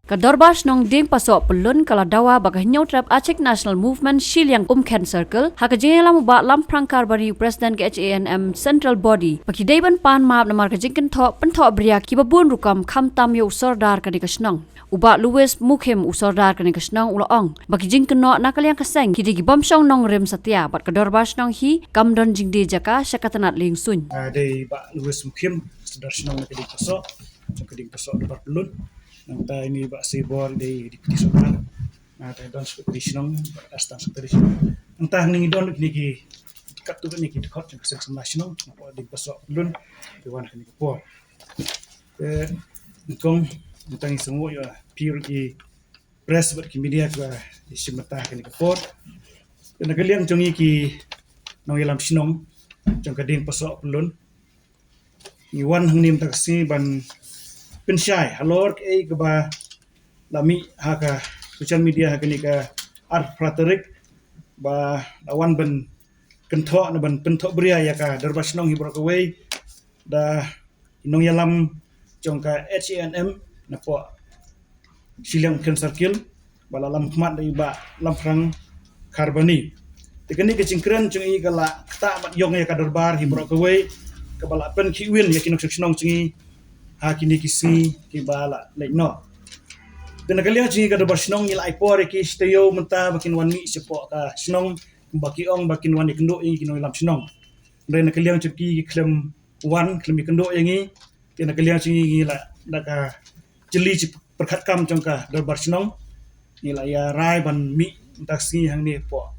Kadorbash nong ding pasok pelun kala dawa bagah nyautrap Aceh National Movement Shiliang Umken Circle hakajing lam ba lam prangkar bari President ke HANM Central Body pakidai ban pan maap namar kajingken tho bria kibabun rukam khamtam yo sordar kani kasnang uba Louis Mukhem usordar kani kasnang ulaong bakijing keno nakaliang kaseng kidi gibamsong nong rem satya bat kadorbash nong hi kamdon jingde jaka syakatanat ling sun Dari Pak Louis Mukhem sederhana keding pasok dapat pelun. Nang ini Pak Sibor di Piti Sonar. Nah, don sekedisnong astan sekedisnong. Nang ning don niki kat tu niki dekat yang keseng semasnong apa di pasok pelun dewan niki po. Ngkong tentang semua ya pure di press ber media ke di simata niki po. Dan kalian jongi ki nang ilam sinong jong keding pasok pelun. Iwan hang nim taksi ban pensyai halor ke ba lami haka social media haka ni ka art praterik ba lawan ban kentok na ban pentok bria ya ka darbasnong hibro ka way da inong yalam jong ka HANM na po Shiliang Umken Circle ba lam khmat dai ba lam frang karbani tekani ke cingkren jong i kala ta mat yong ya ka darbar hibro ka way ka bala pen kiwin ya kinok sectionong cingi hakini kisi kibala like no dan kalian cingi kada bersnong ila ipor ki steo menta bakin wan mi sepo ka snong baki ong bakin wan ikendo i kino lam snong dan kalian cingi klem wan klem ikendo yangi dan kalian cingi ila daka jeli perkat kam jongka dar bersnong ila ya rai ban mi taksi hang ni po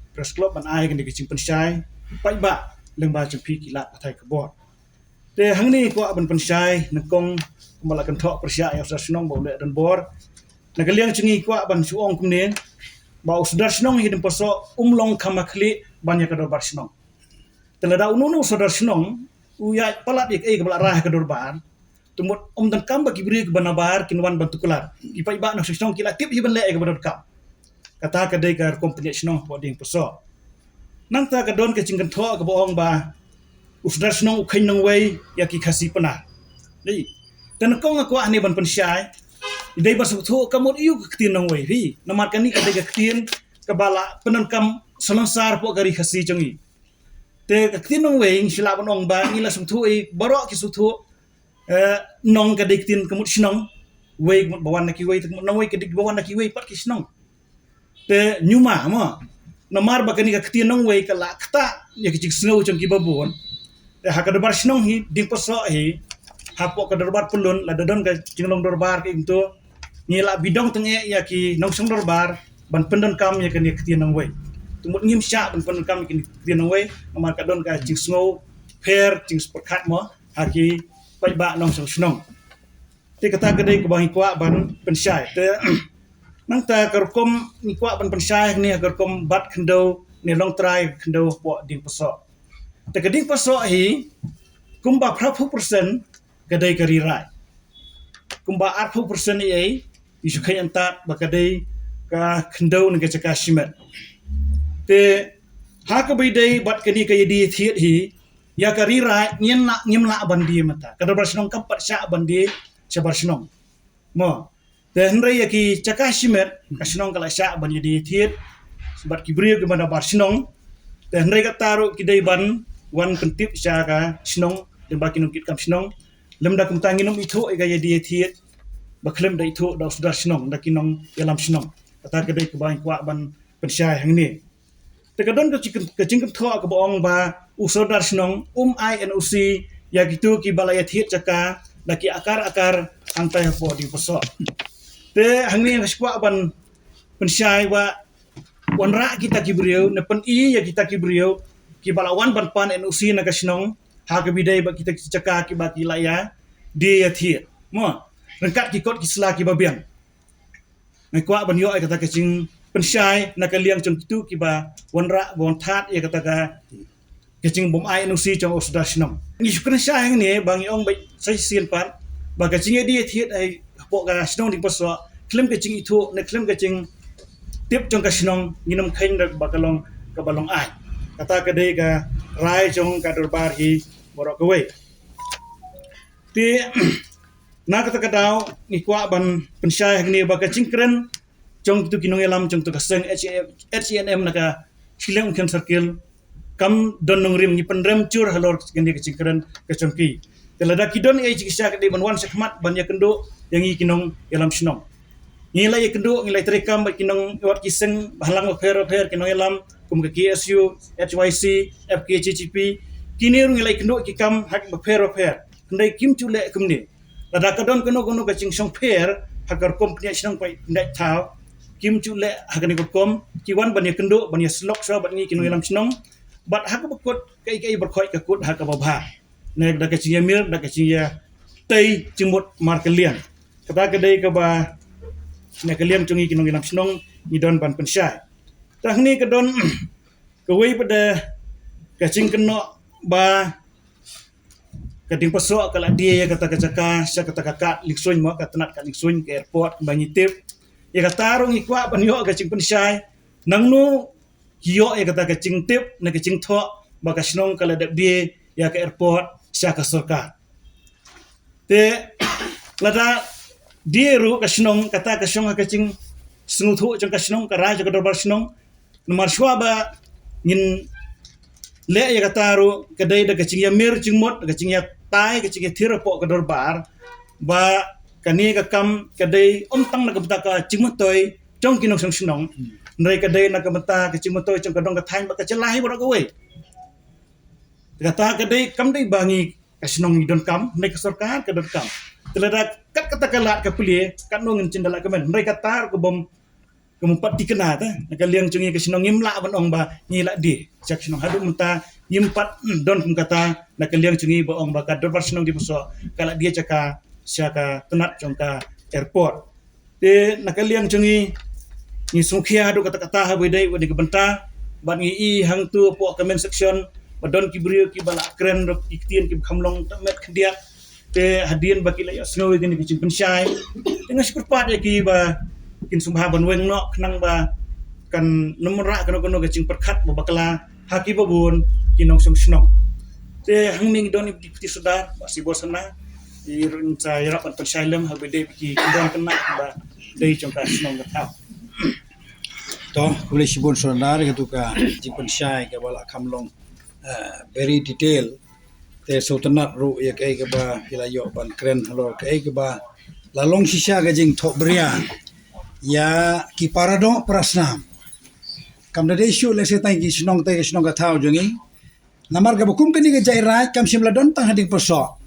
press club ban ai kan dikicing pensyai pai ba lengba jempi kila patai kebor te hang ni ko ban pensyai nakong malakan thok persya ya snong bo le dan bor nakaliang chingi ko ban suong kumne ba usdar snong hidin poso umlong kamakli banyak kador bar snong telada ununu sodar snong uya palat ik e kabla rah kador bar tumut dan kam bagi beri ke banabar kinwan bantukular ipai ba nak snong kila tip hiban le ke bador kam kata kadai kar kompeni snong po ding poso nang ta kadon ke cingkan tho ke boong ba usdar snong ukhain nang wei ya ki khasi pana dei tan ko nga ko ani ban pensyai dei basu tho kamot iu ke nang wei ri namar kani ka dei ke kabala penan kam selansar po gari khasi jongi te ke nang wei sila ban ong ba ngila su tho i borok ki su tho nong ka dei tin kamot snong wei bawan na ki wei nang wei ke dei bawan na ki wei pat ki snong te nyuma mo namar bakani ka kti nong wei kala kta ya ki snow jong ki babon te ha ka darbar snong hi ding poso hi ha po ka darbar pulun la dadon ka jinglong darbar ki into ngila bidong tenge ya ki nong song darbar ban pendon kam ya kan ya kti nong wei tumut ngim sya ban pendon kam ki kti nong wei namar ka don ka jing snow per jing sporkat mo ha ki pai ba nong song snong te kata ka dei ka bang kwa ban pensyai te nang ta kerkom ni kwa ban pensyai ni kerkom bat khendo ni long try khendo po ding poso te keding poso hi kumba prapu persen kadai kari rai kumba 40% ni isu khay anta bakadai ka khendo ni ka chaka shimet te ha ka bai dai bat kani ka yedi thiet hi ya kari rai nyemla bandi mata kadar barsinong kampat sya bandi chabarsinong mo te hendrai ya ki chaka shimet kasinong kala sya ban yedi thiet sebat kibri ke banda barsinong te hendrai ka taru kidai ban wan kentip sya ka sinong de bakin kit kam sinong lemda kum tanginum itu ga yedi thiet baklem da itu da sudar sinong da kinong yalam sinong kata kedai ke bang kwa ban pensyai hang ni te kadon ke cingkem tho ke boong ba usodar sinong INOC ya gitu ki balaya thiet chaka da ki akar antai po di poso te hang ni ngaswa ban pensyai wa wanra kita kibriu ne pen i ya kita kibriu ki balawan ban pan NOC na kasinong ha ke bidai ba kita caka ki ba ki laya dia ya thiet mo rengkat ki kot ki sla ki babiang ngai kwa ban yo ai kata kacing pensyai na kaliang chung tu ki ba wanra bon that ya kata ka kacing bom ai NOC chung osda sinong ni shukran syai ni bang yong bai sai sin pat ba kacing dia thiet ai po ga sinong di poso klem kacing itu ne klem kacing tip chung ka sinong nginam khain da bakalong ka balong ai kata ka dei ka rai chung ka darbar hi borok we ti Na kata kadau ngikwa ban pensyai ni baka cingkren jong tu kinong elam jong tu kaseng HNM naka Shillong Umkhen Circle kam don nong rim ni penrem cur halor kendi kecingkren kecongki. Telada kidon ai cikisya kedi ban wan sekmat ban ya kendo yang i kinong elam sinong. Ngilai kendo ngilai terekam ba kinong wat kiseng halang fer kinong elam kum ke KSU HYC FKCCP kini ngilai kendo kikam hak ba fer kendai kim chule kumni. Lada kadon kono kacing song per hakar kom punya sinong pai ndai tau kim chule hakani kom kiwan ban ya kendo ban ya slok so ban ni kinong elam sinong bat hak bakut kai berkhoi ka kut hak babha ne da ka chiya mir da ka chiya tai cimut mar kalian kata kedai ka ba ne kalian cungi kinong ilam sinong ni don ban pensyai tah ni ka don kawai pada ka cing keno ba kading pasok kala dia ya kata kacaka sa kata kakat liksoin mo ka tanat ka liksoin ke airport bangitip ya kata rong ikwa banyo ka cing pensyai nangnu hiyo ya kata kacing tip na kacing thok baka sinong kala dap dia ya ke airport sya ka sarkar te lada dia ru ka sinong kata ka sinong kacing senguthu jong ka sinong ka raja ka dorbar sinong nomor shwaba ngin le ya kata ru kadai da kacing ya mir jingmot kacing ya tai kacing ya thirapo ka dorbar ba kani ka kam kadai tang na ka ka jingmot toy jong kinong sang sinong Nrai kadai nak mata kecing motor cang kadong katain bak kecelahi borak kowe. Kata kadai kam dai bangi kasinong idon kam nai kesorkan kadon kam. Telada kat kata kalat ka pulie kat nongin cindala kamen. Nrai katar ko bom kemumpat dikena ta nak liang cungi kasinong ngimla ban ong ba ngila di. Cak sinong hadu menta ngimpat don kum kata nak liang cungi ba ong ba kador sinong di puso kala dia caka syaka tenat congka airport. Te nak liang cungi ni sungkhia do kata-kata habedai wadi kebenta ban ngi hang tu po comment section badon kibrio ki bala kren do iktien ki khamlong tamet kdia te hadien baki la yasno gini ki pensyai dengan seperpat ya ki ba kin sumbah ban weng no knang ba kan nomra kono gacing perkhat ba bakala haki babun kinong sung te hang ning don ipti sudar basi bosana irun sa yarap pensyai lem habedai ki don kena ba dei jongka snong gatau toh boleh sibun sonar gitu ka jipun syai ke bala kamlong very detail te so tenat ru ya kai ke ba hilayo ban kren halo kai ke ba lalong sisa gajing thok bria ya ki parado prasnam kam da isu le se tai ki snong ka thau jongi namar ka bukum kani ga jai raj kam simla don tang hading poso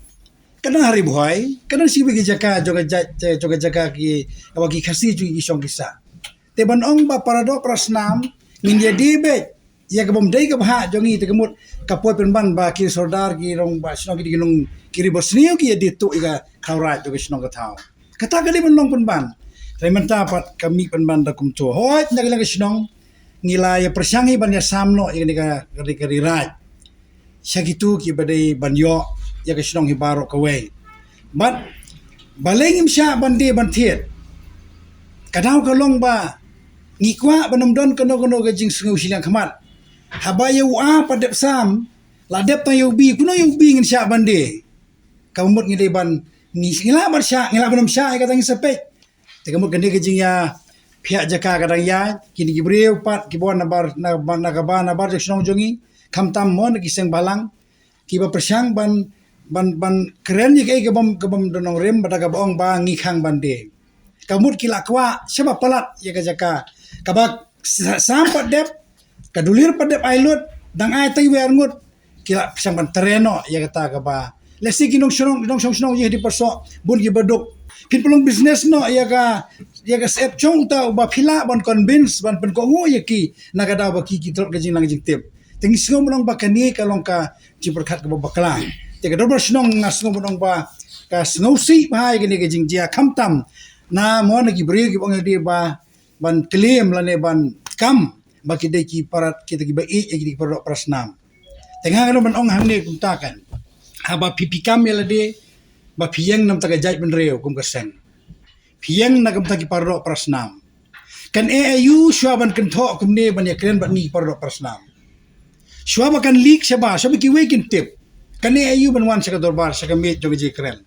kana hari boy kana sibi ki jaka joga jaka ki awaki khasi ju ki song kisa te ban ong ba parado prasnam min dia dibe ya ka bom dei ka bha jongi te kemut kapoi penban ba ki sordar ki rong ba snong ki ginung kiri bosnio ki di tu iga khawra jo ki snong ka thau kata kali ban long penban re menta pat kami penban da kum tu hoi na ka snong ngila ya persyangi ban ya samno ya ni ka raj syagitu ki badai ban yo ya ka snong hibaro ka we but balengim sya ban di ban thiet kadau ka long ba ngikwa banomdon kono gajing sungu silang khamat habaya wa padep sam la dep ta yubi kuno yubi ngin sya bande kamut ngide ban ni ngila bar sya ngila banom sya katang sepek te kamut gande gajing ya pihak jaka kadang ya kini gibreu pat kibon nabar na bar jong jongi khamtam mon kiseng balang kiba persyang ban keren ye kai kebom donong rem badaga bong ba ngikhang bande kamut kila kwa sebab palat ya ka jaka kabak sampat dep kadulir padep ailut dang ai tai wer ngut kila pisang ban tereno ya kata ka ba lesi kinong song ye di perso bun gi baduk kin pelong business no ya ka sep chong ta ba phila ban convince ban pen ko ngo ye ki nagada ba ki trot gajing lang jing tip tengi singom long ba kani ka long ka ci perkhat ka ba bakla te ka dobor snong ngasngom long ba ka sngosi ba gini gajing jia khamtam na mo na gi bri gi bong di ba ban claim lane ban kam baki dei ki parat kita ki ba ki parat prasnam tengah kan ban ong hang ne kum takan haba pipi kam ya lade ba phiyang nam taka jai ban reo kum kaseng phiyang na kum taki parat prasnam kan AAU shwaban kan tho kum ne ban ya kren ban ni parat prasnam shwaba kan leak shaba ki wekin tip kan AAU ban wan saka dorbar saka me jogi kren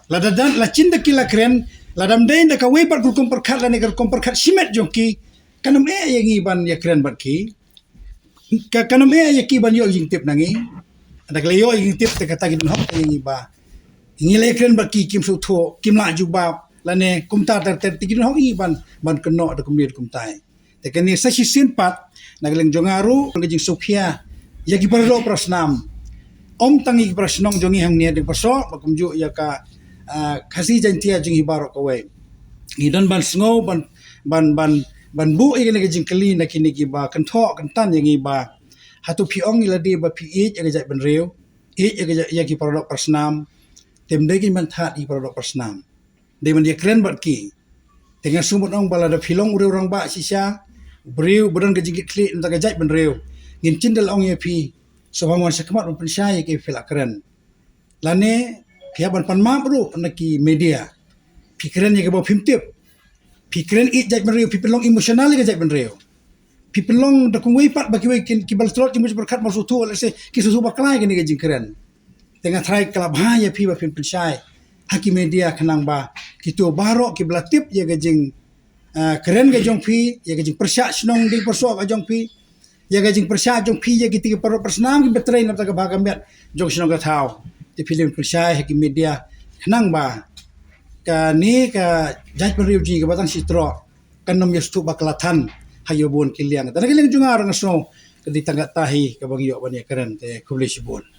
dan la cinta kila keren la dam dai da ka wei par kul kom perkat la ne kom perkat simet jongki kanam yang iban ya keren barki kanam ya ki ban yo jing tip nangi ada kle yo jing tip te kata gin hop yang iba ngile keren barki kim su tho kim la juba la ne kum ta ter tigin hok iban ban keno da kum ni kum tai te kani sa si sin pat nagleng jongaru ngajing sophia ya ki parlo prasnam om tangi prasnong jongi hang ne de paso bakum ju ya ka khasi jantia jing hibaro ko we ngidan ban sngo ban bu igene jing kali na kini ki ba kan tho kan tan yang iba hatu pi ong ila di ba pi e ga jai ban reu ga ya ki parlo prasnam tem de ki man that i parlo prasnam de man dia keren bat ki dengan sumut ong bala da filong ureu rang ba sisa breu budan ga jing kli nta ga jai ban reu ngin cindel ong ye pi so bangwan sakmat un pensai ke fela keren lane kiaban pan ma bro naki media pikiran ye ke bo pimtip pikiran it jai ban reu pipelong emosional ga jai ban reu pipelong da kung wei pat baki wei ki bal slot ki mus berkat masu tu le se ki susu baklai ke ni ga jing keren dengan try kelab ha ye pi ba pim pensai haki media kanang ba kitu baro ki belatip ye ga jing keren ga jong pi ye ga jing persyak snong di perso ga jong pi ye ga jing persyak jong pi ye ki ti per persnam ki betrain na ta ga bagam bet jong snong ga thau ti film persyak haki media kanang ba ka ni ka jaj periu ji ga batang sitro kanom ye stu baklatan hayo bon kiliang ta ga leng jungar nga so ka di tangga tahi ka bang yo ban ye keren te kubli sibon